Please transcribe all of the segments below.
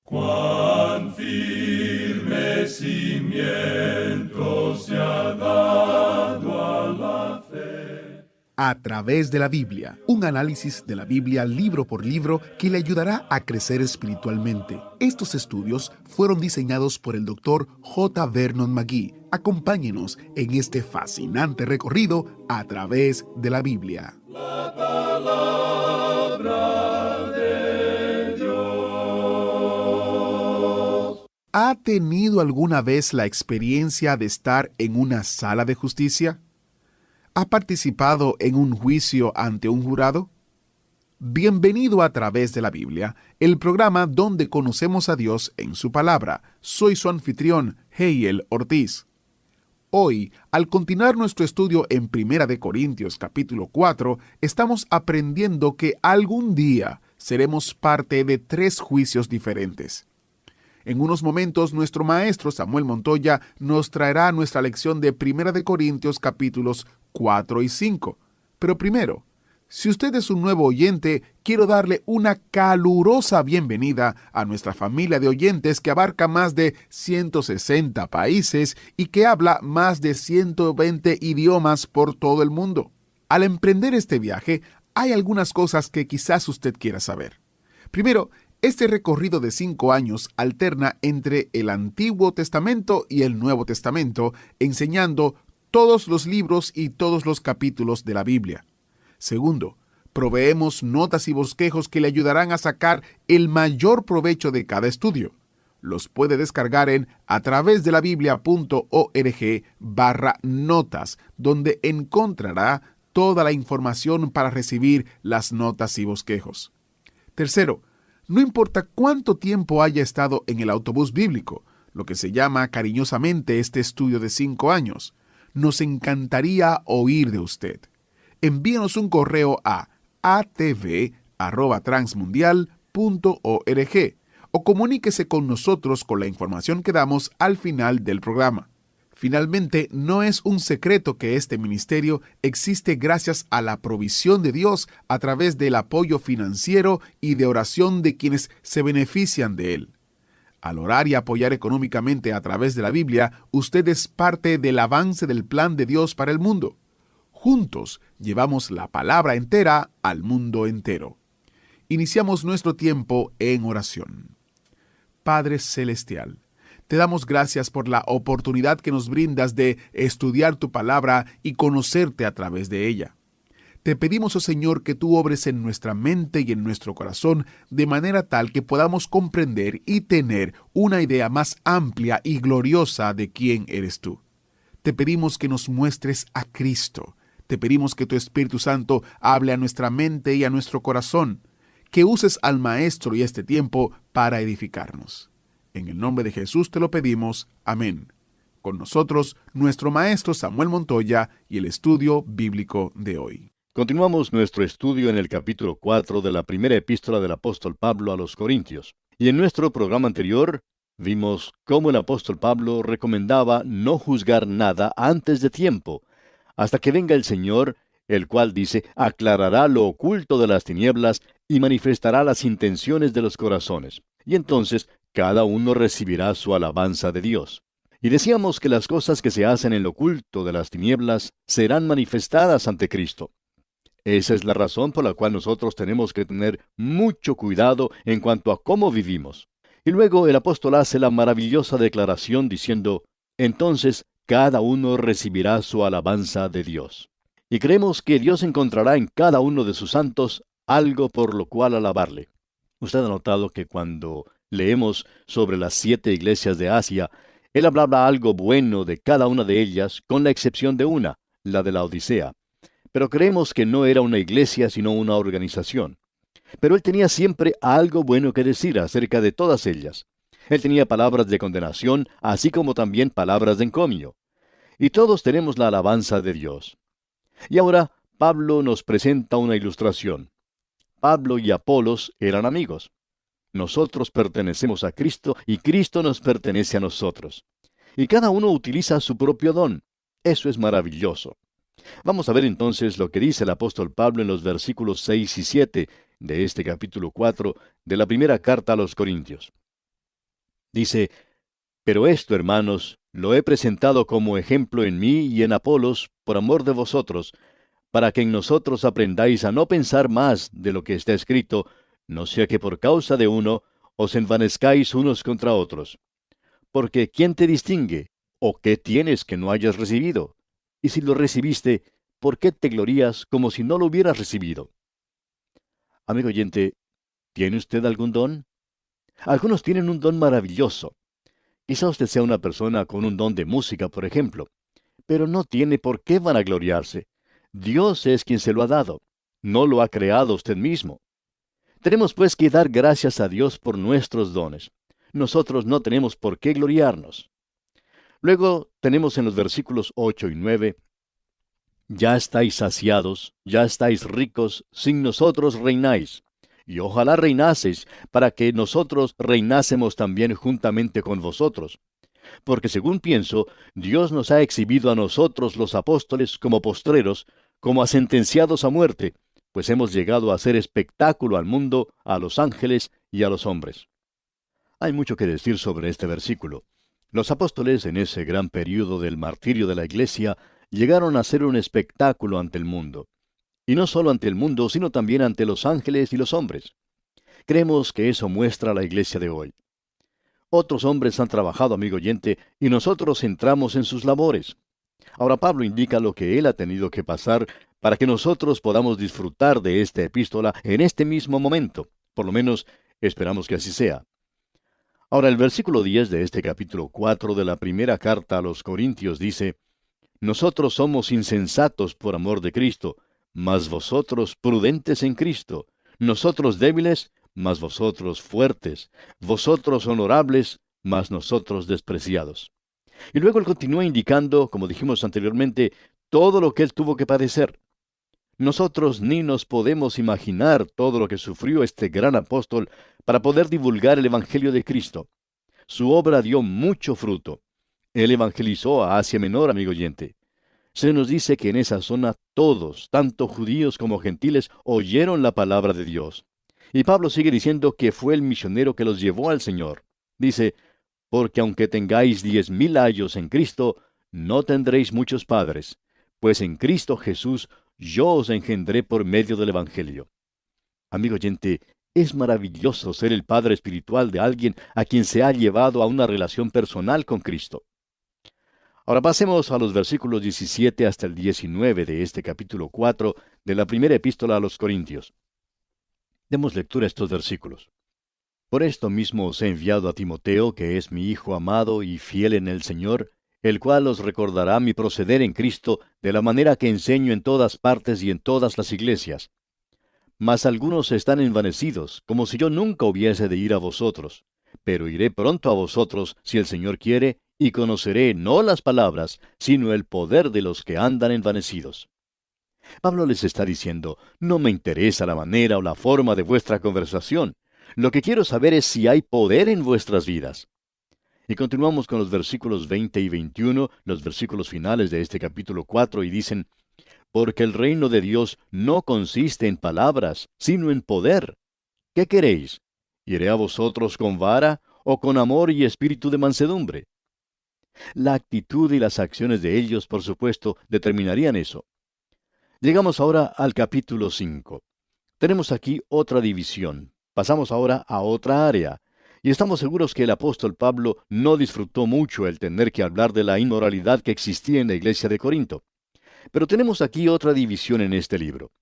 Cuán firme cimiento se ha dado a la fe. A través de la Biblia, un análisis de la Biblia libro por libro que le ayudará a crecer espiritualmente. Estos estudios fueron diseñados por el Dr. J. Vernon McGee. Acompáñenos en este fascinante recorrido a través de la Biblia. La palabra de Dios. ¿Ha tenido alguna vez la experiencia de estar en una sala de justicia? ¿Ha participado en un juicio ante un jurado? Bienvenido a Través de la Biblia, el programa donde conocemos a Dios en su palabra. Soy su anfitrión, Heiel Ortiz. Hoy, al continuar nuestro estudio en 1 de Corintios capítulo 4, estamos aprendiendo que algún día seremos parte de 3 juicios diferentes. En unos momentos, nuestro maestro Samuel Montoya nos traerá nuestra lección de 1 de Corintios capítulos 4 y 5. Pero primero, si usted es un nuevo oyente, quiero darle una calurosa bienvenida a nuestra familia de oyentes que abarca más de 160 países y que habla más de 120 idiomas por todo el mundo. Al emprender este viaje, hay algunas cosas que quizás usted quiera saber. Primero, este recorrido de 5 años alterna entre el Antiguo Testamento y el Nuevo Testamento, enseñando todos los libros y todos los capítulos de la Biblia. Segundo, proveemos notas y bosquejos que le ayudarán a sacar el mayor provecho de cada estudio. Los puede descargar en atravesdelabiblia.org/notas, donde encontrará toda la información para recibir las notas y bosquejos. Tercero, no importa cuánto tiempo haya estado en el autobús bíblico, lo que se llama cariñosamente este estudio de 5 años, nos encantaría oír de usted. Envíenos un correo a atv@transmundial.org o comuníquese con nosotros con la información que damos al final del programa. Finalmente, no es un secreto que este ministerio existe gracias a la provisión de Dios a través del apoyo financiero y de oración de quienes se benefician de él. Al orar y apoyar económicamente a través de la Biblia, usted es parte del avance del plan de Dios para el mundo. Juntos llevamos la palabra entera al mundo entero. Iniciamos nuestro tiempo en oración. Padre Celestial, te damos gracias por la oportunidad que nos brindas de estudiar tu palabra y conocerte a través de ella. Te pedimos, oh Señor, que tú obres en nuestra mente y en nuestro corazón de manera tal que podamos comprender y tener una idea más amplia y gloriosa de quién eres tú. Te pedimos que nos muestres a Cristo. Te pedimos que tu Espíritu Santo hable a nuestra mente y a nuestro corazón, que uses al Maestro y este tiempo para edificarnos. En el nombre de Jesús te lo pedimos. Amén. Con nosotros, nuestro Maestro Samuel Montoya y el estudio bíblico de hoy. Continuamos nuestro estudio en el capítulo 4 de la primera epístola del apóstol Pablo a los Corintios. Y en nuestro programa anterior vimos cómo el apóstol Pablo recomendaba no juzgar nada antes de tiempo, hasta que venga el Señor, el cual dice, aclarará lo oculto de las tinieblas y manifestará las intenciones de los corazones. Y entonces cada uno recibirá su alabanza de Dios. Y decíamos que las cosas que se hacen en lo oculto de las tinieblas serán manifestadas ante Cristo. Esa es la razón por la cual nosotros tenemos que tener mucho cuidado en cuanto a cómo vivimos. Y luego el apóstol hace la maravillosa declaración diciendo, entonces cada uno recibirá su alabanza de Dios. Y creemos que Dios encontrará en cada uno de sus santos algo por lo cual alabarle. Usted ha notado que cuando leemos sobre las 7 iglesias de Asia, él hablaba algo bueno de cada una de ellas, con la excepción de una, la de la Odisea. Pero creemos que no era una iglesia, sino una organización. Pero él tenía siempre algo bueno que decir acerca de todas ellas. Él tenía palabras de condenación, así como también palabras de encomio. Y todos tenemos la alabanza de Dios. Y ahora Pablo nos presenta una ilustración. Pablo y Apolos eran amigos. Nosotros pertenecemos a Cristo y Cristo nos pertenece a nosotros. Y cada uno utiliza su propio don. Eso es maravilloso. Vamos a ver entonces lo que dice el apóstol Pablo en los versículos 6 y 7 de este capítulo 4 de la primera carta a los Corintios. Dice, pero esto, hermanos, lo he presentado como ejemplo en mí y en Apolos, por amor de vosotros, para que en nosotros aprendáis a no pensar más de lo que está escrito, no sea que por causa de uno os envanezcáis unos contra otros. Porque ¿quién te distingue? ¿O qué tienes que no hayas recibido? Y si lo recibiste, ¿por qué te glorías como si no lo hubieras recibido? Amigo oyente, ¿tiene usted algún don? Algunos tienen un don maravilloso. Quizá usted sea una persona con un don de música, por ejemplo, pero no tiene por qué vanagloriarse. Dios es quien se lo ha dado. No lo ha creado usted mismo. Tenemos pues que dar gracias a Dios por nuestros dones. Nosotros no tenemos por qué gloriarnos. Luego tenemos en los versículos 8 y 9, ya estáis saciados, ya estáis ricos, sin nosotros reináis. Y ojalá reinaseis, para que nosotros reinásemos también juntamente con vosotros. Porque según pienso, Dios nos ha exhibido a nosotros los apóstoles como postreros, como a sentenciados a muerte, pues hemos llegado a hacer espectáculo al mundo, a los ángeles y a los hombres. Hay mucho que decir sobre este versículo. Los apóstoles, en ese gran período del martirio de la iglesia, llegaron a ser un espectáculo ante el mundo. Y no solo ante el mundo, sino también ante los ángeles y los hombres. Creemos que eso muestra la iglesia de hoy. Otros hombres han trabajado, amigo oyente, y nosotros entramos en sus labores. Ahora Pablo indica lo que él ha tenido que pasar para que nosotros podamos disfrutar de esta epístola en este mismo momento. Por lo menos, esperamos que así sea. Ahora el versículo 10 de este capítulo 4 de la primera carta a los Corintios dice, nosotros somos insensatos por amor de Cristo, mas vosotros prudentes en Cristo, nosotros débiles, mas vosotros fuertes, vosotros honorables, mas nosotros despreciados. Y luego él continúa indicando, como dijimos anteriormente, todo lo que él tuvo que padecer. Nosotros ni nos podemos imaginar todo lo que sufrió este gran apóstol para poder divulgar el Evangelio de Cristo. Su obra dio mucho fruto. Él evangelizó a Asia Menor, amigo oyente. Se nos dice que en esa zona todos, tanto judíos como gentiles, oyeron la palabra de Dios. Y Pablo sigue diciendo que fue el misionero que los llevó al Señor. Dice, porque aunque tengáis 10,000 años en Cristo, no tendréis muchos padres, pues en Cristo Jesús yo os engendré por medio del Evangelio. Amigo oyente, es maravilloso ser el padre espiritual de alguien a quien se ha llevado a una relación personal con Cristo. Ahora pasemos a los versículos 17 hasta el 19 de este capítulo 4 de la primera epístola a los Corintios. Demos lectura a estos versículos. Por esto mismo os he enviado a Timoteo, que es mi hijo amado y fiel en el Señor, el cual os recordará mi proceder en Cristo de la manera que enseño en todas partes y en todas las iglesias. Mas algunos están envanecidos, como si yo nunca hubiese de ir a vosotros. Pero iré pronto a vosotros, si el Señor quiere, y conoceré no las palabras, sino el poder de los que andan envanecidos. Pablo les está diciendo, no me interesa la manera o la forma de vuestra conversación. Lo que quiero saber es si hay poder en vuestras vidas. Y continuamos con los versículos 20 y 21, los versículos finales de este capítulo 4, y dicen, porque el reino de Dios no consiste en palabras, sino en poder. ¿Qué queréis? ¿Iré a vosotros con vara o con amor y espíritu de mansedumbre? La actitud y las acciones de ellos, por supuesto, determinarían eso. Llegamos ahora al capítulo 5. Tenemos aquí otra división. Pasamos ahora a otra área. Y estamos seguros que el apóstol Pablo no disfrutó mucho el tener que hablar de la inmoralidad que existía en la iglesia de Corinto. Pero tenemos aquí otra división en este libro.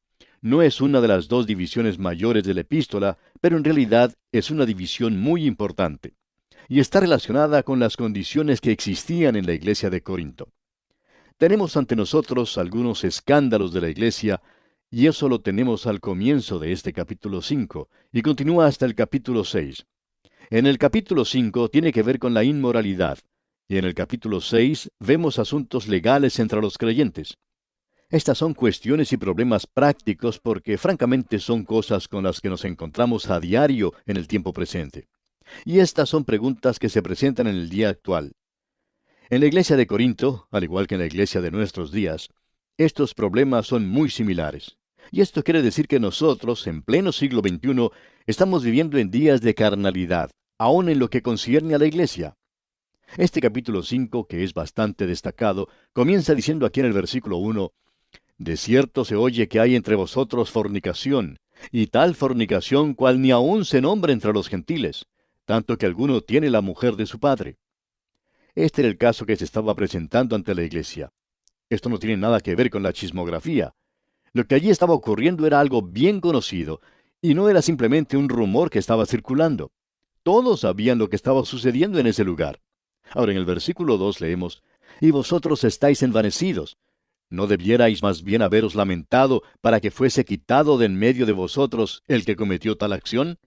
No es una de las dos divisiones mayores de la epístola, pero en realidad es una división muy importante. Y está relacionada con las condiciones que existían en la iglesia de Corinto. Tenemos ante nosotros algunos escándalos de la iglesia, y eso lo tenemos al comienzo de este capítulo 5, y continúa hasta el capítulo 6. En el capítulo 5 tiene que ver con la inmoralidad, y en el capítulo 6 vemos asuntos legales entre los creyentes. Estas son cuestiones y problemas prácticos porque francamente son cosas con las que nos encontramos a diario en el tiempo presente. Y estas son preguntas que se presentan en el día actual. En la iglesia de Corinto, al igual que en la iglesia de nuestros días, estos problemas son muy similares. Y esto quiere decir que nosotros, en pleno siglo XXI, estamos viviendo en días de carnalidad, aun en lo que concierne a la iglesia. Este capítulo 5, que es bastante destacado, comienza diciendo aquí en el versículo 1, de cierto se oye que hay entre vosotros fornicación, y tal fornicación cual ni aun se nombra entre los gentiles, tanto que alguno tiene la mujer de su padre. Este era el caso que se estaba presentando ante la iglesia. Esto no tiene nada que ver con la chismografía. Lo que allí estaba ocurriendo era algo bien conocido, y no era simplemente un rumor que estaba circulando. Todos sabían lo que estaba sucediendo en ese lugar. Ahora en el versículo 2 leemos, y vosotros estáis envanecidos. ¿No debierais más bien haberos lamentado para que fuese quitado de en medio de vosotros el que cometió tal acción?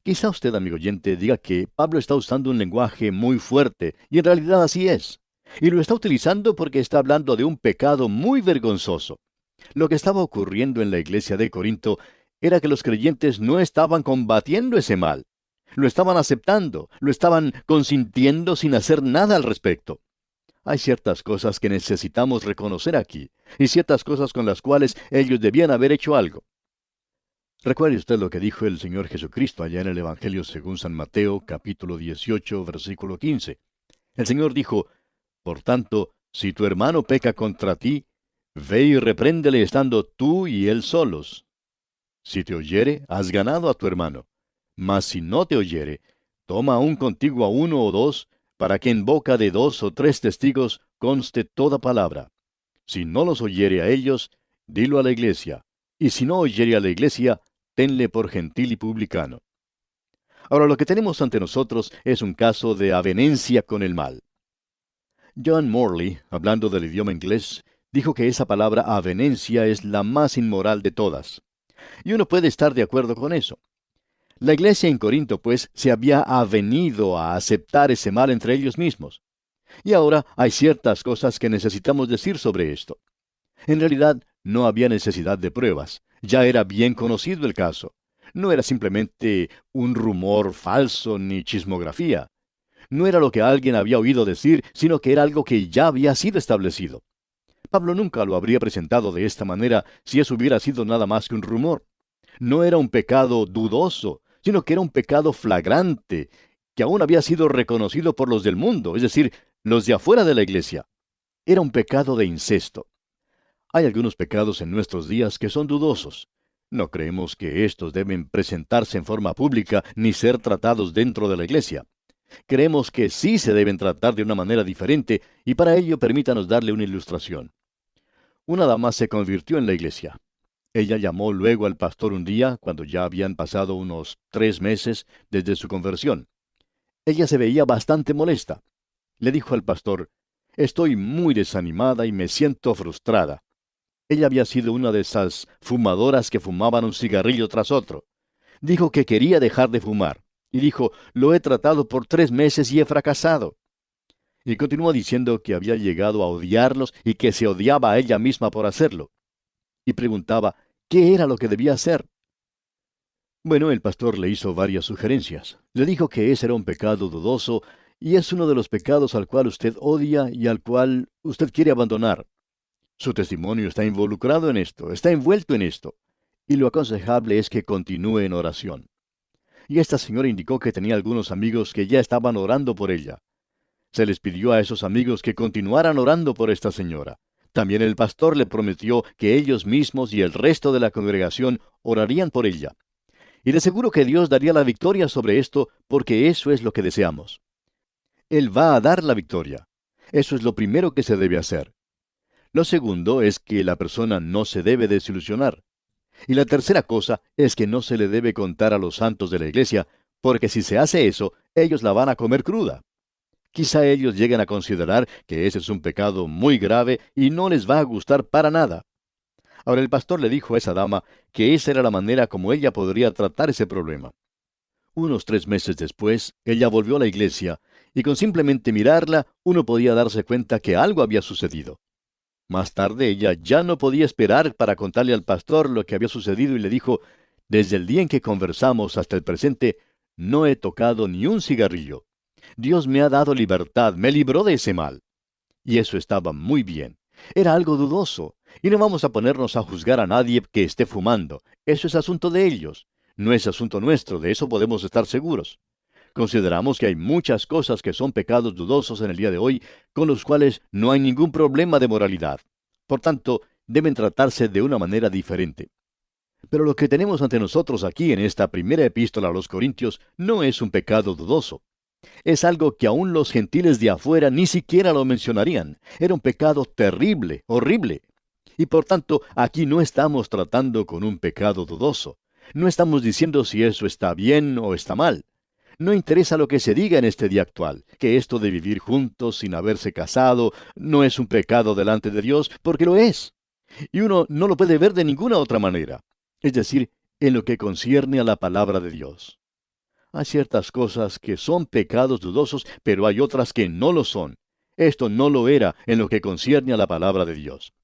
Quizá usted, amigo oyente, diga que Pablo está usando un lenguaje muy fuerte, y en realidad así es. Y lo está utilizando porque está hablando de un pecado muy vergonzoso. Lo que estaba ocurriendo en la iglesia de Corinto era que los creyentes no estaban combatiendo ese mal. Lo estaban aceptando, lo estaban consintiendo sin hacer nada al respecto. Hay ciertas cosas que necesitamos reconocer aquí, y ciertas cosas con las cuales ellos debían haber hecho algo. Recuerde usted lo que dijo el Señor Jesucristo allá en el Evangelio según San Mateo, capítulo 18, versículo 15. El Señor dijo, por tanto, si tu hermano peca contra ti, ve y repréndele estando tú y él solos. Si te oyere, has ganado a tu hermano. Mas si no te oyere, toma aún contigo a uno o dos, para que en boca de 2 o 3 testigos conste toda palabra. Si no los oyere a ellos, dilo a la iglesia. Y si no oyere a la iglesia, tenle por gentil y publicano. Ahora lo que tenemos ante nosotros es un caso de avenencia con el mal. John Morley, hablando del idioma inglés, dijo que esa palabra avenencia es la más inmoral de todas. Y uno puede estar de acuerdo con eso. La iglesia en Corinto, pues, se había avenido a aceptar ese mal entre ellos mismos. Y ahora hay ciertas cosas que necesitamos decir sobre esto. En realidad, no había necesidad de pruebas. Ya era bien conocido el caso. No era simplemente un rumor falso ni chismografía. No era lo que alguien había oído decir, sino que era algo que ya había sido establecido. Pablo nunca lo habría presentado de esta manera si eso hubiera sido nada más que un rumor. No era un pecado dudoso, sino que era un pecado flagrante, que aún había sido reconocido por los del mundo, es decir, los de afuera de la iglesia. Era un pecado de incesto. Hay algunos pecados en nuestros días que son dudosos. No creemos que estos deben presentarse en forma pública ni ser tratados dentro de la iglesia. Creemos que sí se deben tratar de una manera diferente, y para ello permítanos darle una ilustración. Una dama se convirtió en la iglesia. Ella llamó luego al pastor un día, cuando ya habían pasado unos 3 meses desde su conversión. Ella se veía bastante molesta. Le dijo al pastor, «Estoy muy desanimada y me siento frustrada». Ella había sido una de esas fumadoras que fumaban un cigarrillo tras otro. Dijo que quería dejar de fumar. Y dijo, «Lo he tratado por 3 meses y he fracasado». Y continuó diciendo que había llegado a odiarlos y que se odiaba a ella misma por hacerlo. Y preguntaba, ¿qué era lo que debía hacer? Bueno, el pastor le hizo varias sugerencias. Le dijo que ese era un pecado dudoso, y es uno de los pecados al cual usted odia y al cual usted quiere abandonar. Su testimonio está involucrado en esto, está envuelto en esto, y lo aconsejable es que continúe en oración. Y esta señora indicó que tenía algunos amigos que ya estaban orando por ella. Se les pidió a esos amigos que continuaran orando por esta señora. También el pastor le prometió que ellos mismos y el resto de la congregación orarían por ella. Y de seguro que Dios daría la victoria sobre esto, porque eso es lo que deseamos. Él va a dar la victoria. Eso es lo primero que se debe hacer. Lo segundo es que la persona no se debe desilusionar. Y la tercera cosa es que no se le debe contar a los santos de la iglesia, porque si se hace eso, ellos la van a comer cruda. Quizá ellos lleguen a considerar que ese es un pecado muy grave y no les va a gustar para nada. Ahora el pastor le dijo a esa dama que esa era la manera como ella podría tratar ese problema. Unos 3 meses después, ella volvió a la iglesia, y con simplemente mirarla, uno podía darse cuenta que algo había sucedido. Más tarde ella ya no podía esperar para contarle al pastor lo que había sucedido y le dijo, «Desde el día en que conversamos hasta el presente, no he tocado ni un cigarrillo. Dios me ha dado libertad, me libró de ese mal». Y eso estaba muy bien. Era algo dudoso, y no vamos a ponernos a juzgar a nadie que esté fumando. Eso es asunto de ellos. No es asunto nuestro, de eso podemos estar seguros. Consideramos que hay muchas cosas que son pecados dudosos en el día de hoy, con los cuales no hay ningún problema de moralidad. Por tanto, deben tratarse de una manera diferente. Pero lo que tenemos ante nosotros aquí en esta primera epístola a los Corintios no es un pecado dudoso. Es algo que aún los gentiles de afuera ni siquiera lo mencionarían. Era un pecado terrible, horrible. Y por tanto, aquí no estamos tratando con un pecado dudoso. No estamos diciendo si eso está bien o está mal. No interesa lo que se diga en este día actual, que esto de vivir juntos sin haberse casado no es un pecado delante de Dios, porque lo es. Y uno no lo puede ver de ninguna otra manera. Es decir, en lo que concierne a la palabra de Dios. Hay ciertas cosas que son pecados dudosos, pero hay otras que no lo son. Esto no lo era en lo que concierne a la palabra de Dios.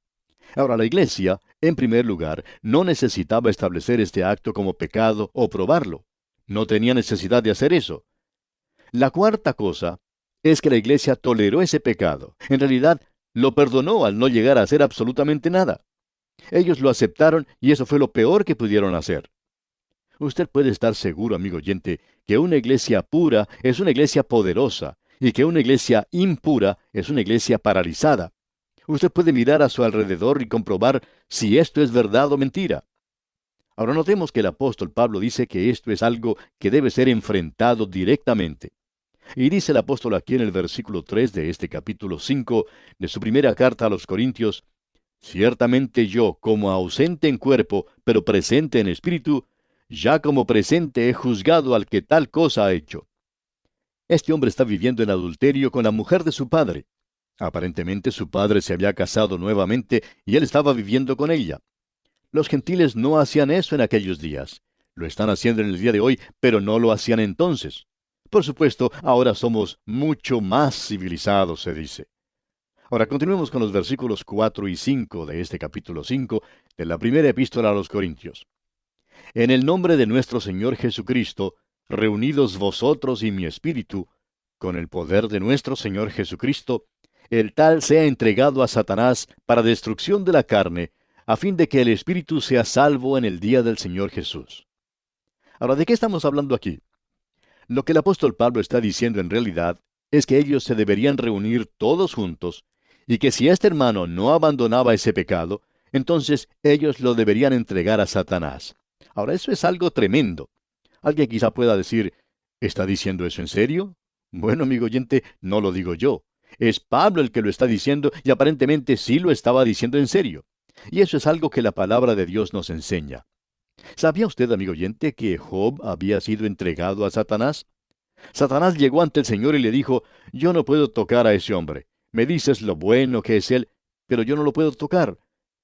Ahora, la iglesia, en primer lugar, no necesitaba establecer este acto como pecado o probarlo. No tenía necesidad de hacer eso. La cuarta cosa es que la iglesia toleró ese pecado. En realidad, lo perdonó al no llegar a hacer absolutamente nada. Ellos lo aceptaron y eso fue lo peor que pudieron hacer. Usted puede estar seguro, amigo oyente, que una iglesia pura es una iglesia poderosa y que una iglesia impura es una iglesia paralizada. Usted puede mirar a su alrededor y comprobar si esto es verdad o mentira. Ahora notemos que el apóstol Pablo dice que esto es algo que debe ser enfrentado directamente. Y dice el apóstol aquí en el versículo 3 de este capítulo 5 de su primera carta a los Corintios: ciertamente yo, como ausente en cuerpo, pero presente en espíritu, ya como presente he juzgado al que tal cosa ha hecho. Este hombre está viviendo en adulterio con la mujer de su padre. Aparentemente su padre se había casado nuevamente y él estaba viviendo con ella. Los gentiles no hacían eso en aquellos días. Lo están haciendo en el día de hoy, pero no lo hacían entonces. Por supuesto, ahora somos mucho más civilizados, se dice. Ahora continuemos con los versículos 4 y 5 de este capítulo 5 de la primera epístola a los Corintios. En el nombre de nuestro Señor Jesucristo, reunidos vosotros y mi espíritu, con el poder de nuestro Señor Jesucristo, el tal sea entregado a Satanás para destrucción de la carne, a fin de que el espíritu sea salvo en el día del Señor Jesús. Ahora, ¿de qué estamos hablando aquí? Lo que el apóstol Pablo está diciendo en realidad es que ellos se deberían reunir todos juntos, y que si este hermano no abandonaba ese pecado, entonces ellos lo deberían entregar a Satanás. Ahora, eso es algo tremendo. Alguien quizá pueda decir, ¿está diciendo eso en serio? Bueno, amigo oyente, no lo digo yo. Es Pablo el que lo está diciendo y aparentemente sí lo estaba diciendo en serio. Y eso es algo que la palabra de Dios nos enseña. ¿Sabía usted, amigo oyente, que Job había sido entregado a Satanás? Satanás llegó ante el Señor y le dijo: yo no puedo tocar a ese hombre. Me dices lo bueno que es él, pero yo no lo puedo tocar.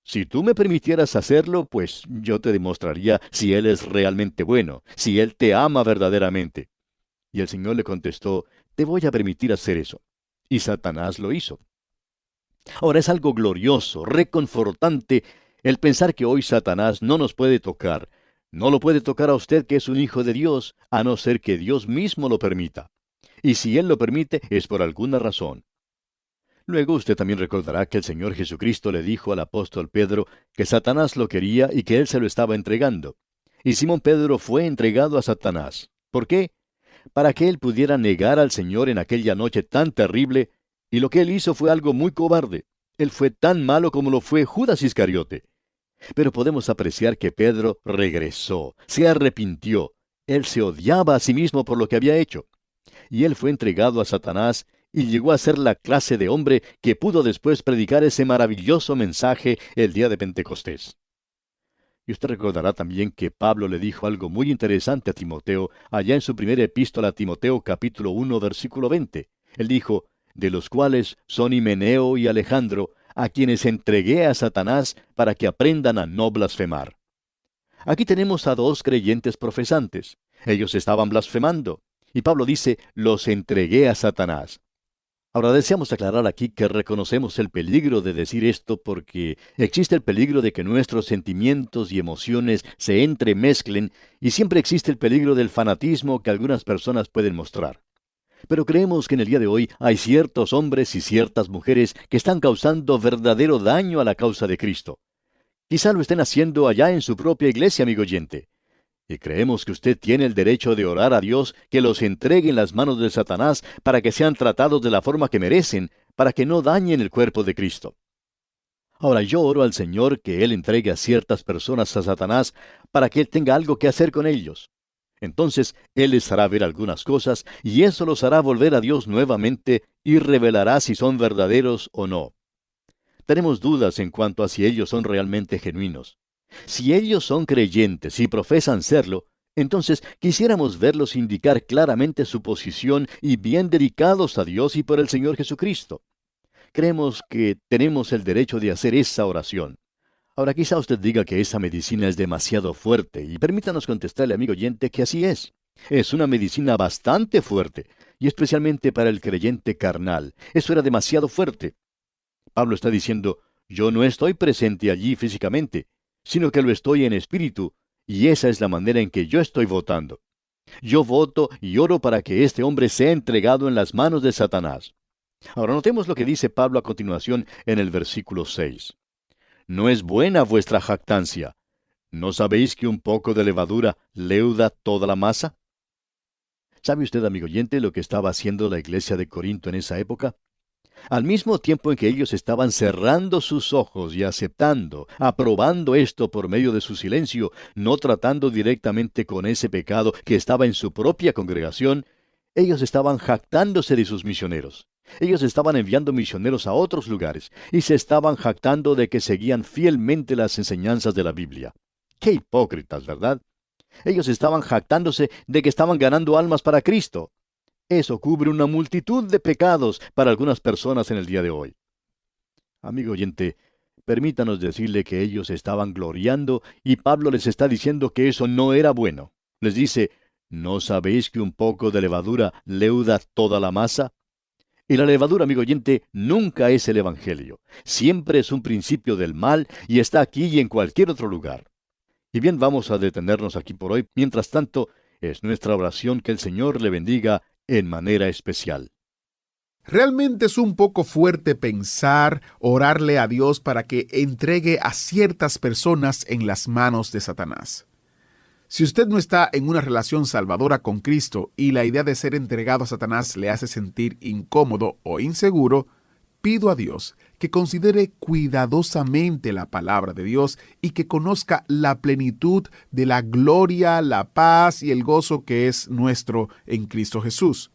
Si tú me permitieras hacerlo, pues yo te demostraría si él es realmente bueno, si él te ama verdaderamente. Y el Señor le contestó: te voy a permitir hacer eso. Y Satanás lo hizo. Ahora, es algo glorioso, reconfortante, el pensar que hoy Satanás no nos puede tocar. No lo puede tocar a usted, que es un hijo de Dios, a no ser que Dios mismo lo permita. Y si Él lo permite, es por alguna razón. Luego usted también recordará que el Señor Jesucristo le dijo al apóstol Pedro que Satanás lo quería y que Él se lo estaba entregando. Y Simón Pedro fue entregado a Satanás. ¿Por qué? Para que él pudiera negar al Señor en aquella noche tan terrible. Y lo que él hizo fue algo muy cobarde. Él fue tan malo como lo fue Judas Iscariote. Pero podemos apreciar que Pedro regresó, se arrepintió. Él se odiaba a sí mismo por lo que había hecho. Y él fue entregado a Satanás y llegó a ser la clase de hombre que pudo después predicar ese maravilloso mensaje el día de Pentecostés. Y usted recordará también que Pablo le dijo algo muy interesante a Timoteo, allá en su primera epístola a Timoteo capítulo 1 versículo 20. Él dijo: de los cuales son Himeneo y Alejandro, a quienes entregué a Satanás para que aprendan a no blasfemar. Aquí tenemos a dos creyentes profesantes. Ellos estaban blasfemando. Y Pablo dice: los entregué a Satanás. Ahora, deseamos aclarar aquí que reconocemos el peligro de decir esto, porque existe el peligro de que nuestros sentimientos y emociones se entremezclen, y siempre existe el peligro del fanatismo que algunas personas pueden mostrar. Pero creemos que en el día de hoy hay ciertos hombres y ciertas mujeres que están causando verdadero daño a la causa de Cristo. Quizá lo estén haciendo allá en su propia iglesia, amigo oyente. Y creemos que usted tiene el derecho de orar a Dios que los entregue en las manos de Satanás para que sean tratados de la forma que merecen, para que no dañen el cuerpo de Cristo. Ahora yo oro al Señor que Él entregue a ciertas personas a Satanás para que Él tenga algo que hacer con ellos. Entonces Él les hará ver algunas cosas y eso los hará volver a Dios nuevamente y revelará si son verdaderos o no. Tenemos dudas en cuanto a si ellos son realmente genuinos. Si ellos son creyentes y profesan serlo, entonces quisiéramos verlos indicar claramente su posición y bien dedicados a Dios y por el Señor Jesucristo. Creemos que tenemos el derecho de hacer esa oración. Ahora quizá usted diga que esa medicina es demasiado fuerte, y permítanos contestarle, amigo oyente, que así es. Es una medicina bastante fuerte, y especialmente para el creyente carnal. Eso era demasiado fuerte. Pablo está diciendo, yo no estoy presente allí físicamente, sino que lo estoy en espíritu, y esa es la manera en que yo estoy votando. Yo voto y oro para que este hombre sea entregado en las manos de Satanás. Ahora notemos lo que dice Pablo a continuación en el versículo 6. No es buena vuestra jactancia. ¿No sabéis que un poco de levadura leuda toda la masa? ¿Sabe usted, amigo oyente, lo que estaba haciendo la iglesia de Corinto en esa época? Al mismo tiempo en que ellos estaban cerrando sus ojos y aceptando, aprobando esto por medio de su silencio, no tratando directamente con ese pecado que estaba en su propia congregación, ellos estaban jactándose de sus misioneros. Ellos estaban enviando misioneros a otros lugares y se estaban jactando de que seguían fielmente las enseñanzas de la Biblia. ¡Qué hipócritas!, ¿verdad? Ellos estaban jactándose de que estaban ganando almas para Cristo. Eso cubre una multitud de pecados para algunas personas en el día de hoy. Amigo oyente, permítanos decirle que ellos estaban gloriando y Pablo les está diciendo que eso no era bueno. Les dice, ¿no sabéis que un poco de levadura leuda toda la masa? Y la levadura, amigo oyente, nunca es el Evangelio. Siempre es un principio del mal y está aquí y en cualquier otro lugar. Y bien, vamos a detenernos aquí por hoy. Mientras tanto, es nuestra oración que el Señor le bendiga en manera especial. Realmente es un poco fuerte pensar, orarle a Dios para que entregue a ciertas personas en las manos de Satanás. Si usted no está en una relación salvadora con Cristo y la idea de ser entregado a Satanás le hace sentir incómodo o inseguro, pido a Dios que considere cuidadosamente la palabra de Dios y que conozca la plenitud de la gloria, la paz y el gozo que es nuestro en Cristo Jesús.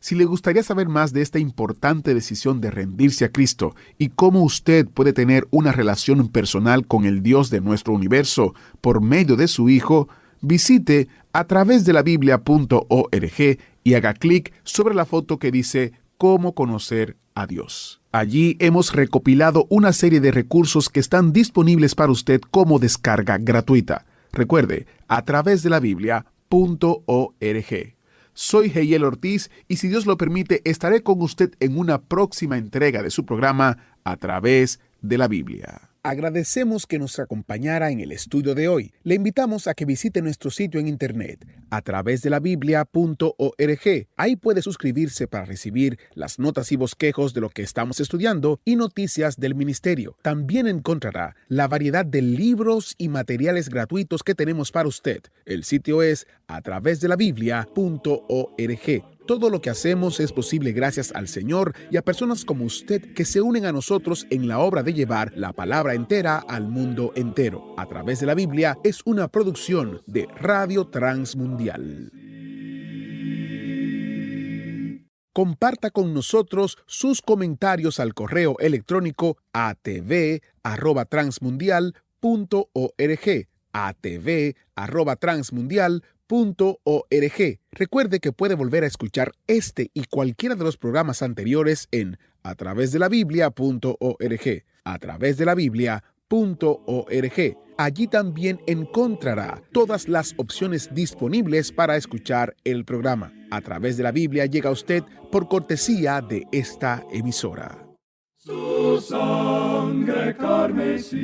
Si le gustaría saber más de esta importante decisión de rendirse a Cristo y cómo usted puede tener una relación personal con el Dios de nuestro universo por medio de su Hijo, visite atravesdelabiblia.org y haga clic sobre la foto que dice «Cómo conocer a Dios». Allí hemos recopilado una serie de recursos que están disponibles para usted como descarga gratuita. Recuerde, atravesdelabiblia.org. Soy Heiel Ortiz y si Dios lo permite estaré con usted en una próxima entrega de su programa A Través de la Biblia. Agradecemos que nos acompañara en el estudio de hoy. Le invitamos a que visite nuestro sitio en internet atravesdelabiblia.org. Ahí puede suscribirse para recibir las notas y bosquejos de lo que estamos estudiando y noticias del ministerio. También encontrará la variedad de libros y materiales gratuitos que tenemos para usted. El sitio es atravesdelabiblia.org. Todo lo que hacemos es posible gracias al Señor y a personas como usted que se unen a nosotros en la obra de llevar la palabra entera al mundo entero. A Través de la Biblia es una producción de Radio Transmundial. Comparta con nosotros sus comentarios al correo electrónico atv@transmundial.org. atv@transmundial.org. Recuerde que puede volver a escuchar este y cualquiera de los programas anteriores en atravesdelabiblia.org. atravesdelabiblia.org. Allí también encontrará todas las opciones disponibles para escuchar el programa. A Través de la Biblia llega a usted por cortesía de esta emisora. Su sangre carmesí